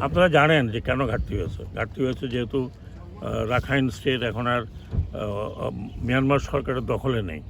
আপনারা জানেন যে কেন ঘাটতি হয়েছে যেহেতু রাখাইন স্টেট এখন আর মিয়ানমার সরকারের দখলে নেই।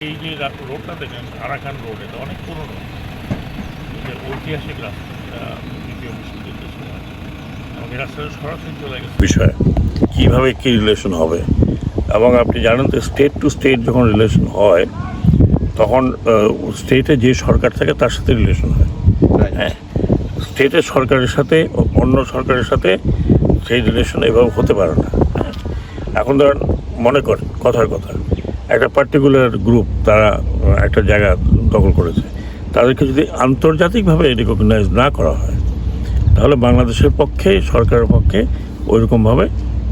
এই যে রোডটা দেখেন আরাকান রোড, এটা অনেক পুরনো, ঐতিহাসিক রাস্তা, এটা দ্বিতীয় মুক্তিযুদ্ধের সময় এবং এই রাস্তাটা সরাসরি চলে গেছে বিষয় কীভাবে কী রিলেশন হবে। এবং আপনি জানেন তো স্টেট টু স্টেট যখন রিলেশন হয় তখন স্টেটে যে সরকার থাকে তার সাথে রিলেশন হয়। হ্যাঁ, স্টেটের সরকারের সাথে অন্য সরকারের সাথে সেই রিলেশন এভাবে হতে পারে না। হ্যাঁ, এখন ধরেন মনে করেন কথার কথা একটা পার্টিকুলার গ্রুপ তারা একটা জায়গা দখল করেছে, তাদেরকে যদি আন্তর্জাতিকভাবে রিকগনাইজ না করা হয় তাহলে বাংলাদেশের পক্ষে সরকারের পক্ষে ওইরকমভাবে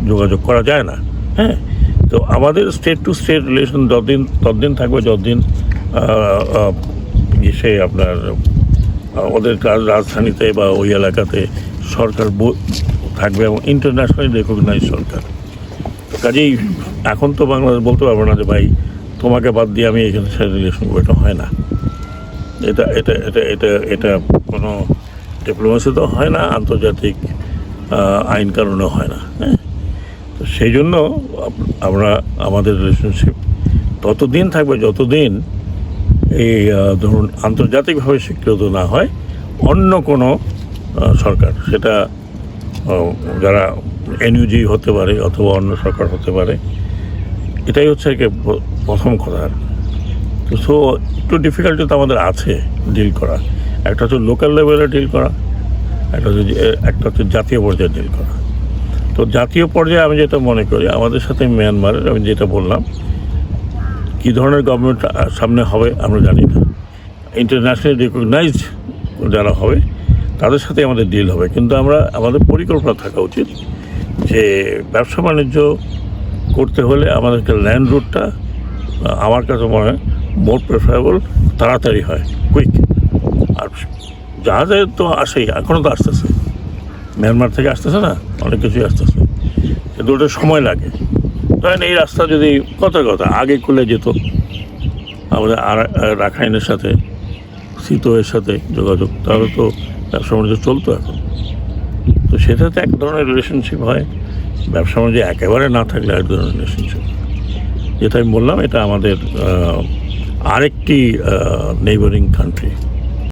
যোগাযোগ করা যায় না। হ্যাঁ, তো আমাদের স্টেট টু স্টেট রিলেশন ততদিন থাকবে যতদিন সে আপনার ওদের রাজধানীতে বা ওই এলাকাতে সরকার থাকবে এবং ইন্টারন্যাশনালি রিকগনাইজ সরকার। কাজেই এখন তো বাংলাদেশ বলতে পারবো না যে ভাই তোমাকে বাদ দিয়ে আমি এখানে সাথে রিলেশন করবো, এটা হয় না। এটা এটা এটা এটা এটা কোনো ডিপ্লোমেসিতে হয় না, আন্তর্জাতিক আইন কানুনেও হয় না। হ্যাঁ, তো সেই জন্য আমরা আমাদের রিলেশনশিপ ততদিন থাকবে যতদিন এই ধরুন আন্তর্জাতিকভাবে স্বীকৃত না হয় অন্য কোনো সরকার, সেটা যারা এনইউজি হতে পারে অথবা অন্য সরকার হতে পারে। এটাই হচ্ছে কি প্রথম কথা। তো সো একটু ডিফিকাল্টি তো আমাদের আছে ডিল করা। একটা হচ্ছে লোকাল লেভেলে ডিল করা, একটা হচ্ছে জাতীয় পর্যায়ে ডিল করা। তো জাতীয় পর্যায়ে আমি যেটা মনে করি আমাদের সাথে মিয়ানমারের, আমি যেটা বললাম, কী ধরনের গভর্নমেন্ট সামনে হবে আমরা জানি না। ইন্টারন্যাশনালি রিকগনাইজড যারা হবে তাদের সাথে আমাদের ডিল হবে, কিন্তু আমাদের পরিকল্পনা থাকা উচিত যে ব্যবসা বাণিজ্য করতে হলে আমাদেরকে ল্যান্ড রুটটা আমার কাছে মনে হয় মোর প্রেফারেবল, তাড়াতাড়ি হয়, কুইক। আর জাহাজে তো আসেই, এখনও তো আসতেছে, মিয়ানমার থেকে আসতেছে না, অনেক কিছুই আসতেছে, কিন্তু ওটা সময় লাগে। ধরেন এই রাস্তা যদি কথা আগে খুলে যেত, আমাদের রাখাইনের সাথে সিতোয়ের সাথে যোগাযোগ, তাহলে তো ব্যবসা বাণিজ্য চলতো এখন। তো সেটাতে এক ধরনের রিলেশনশিপ হয়, ব্যবসা বাণিজ্য একেবারে না থাকলে এক ধরনের রিলেশনশিপ। যেটা আমি বললাম, এটা আমাদের আরেকটি নেইবারিং কান্ট্রি।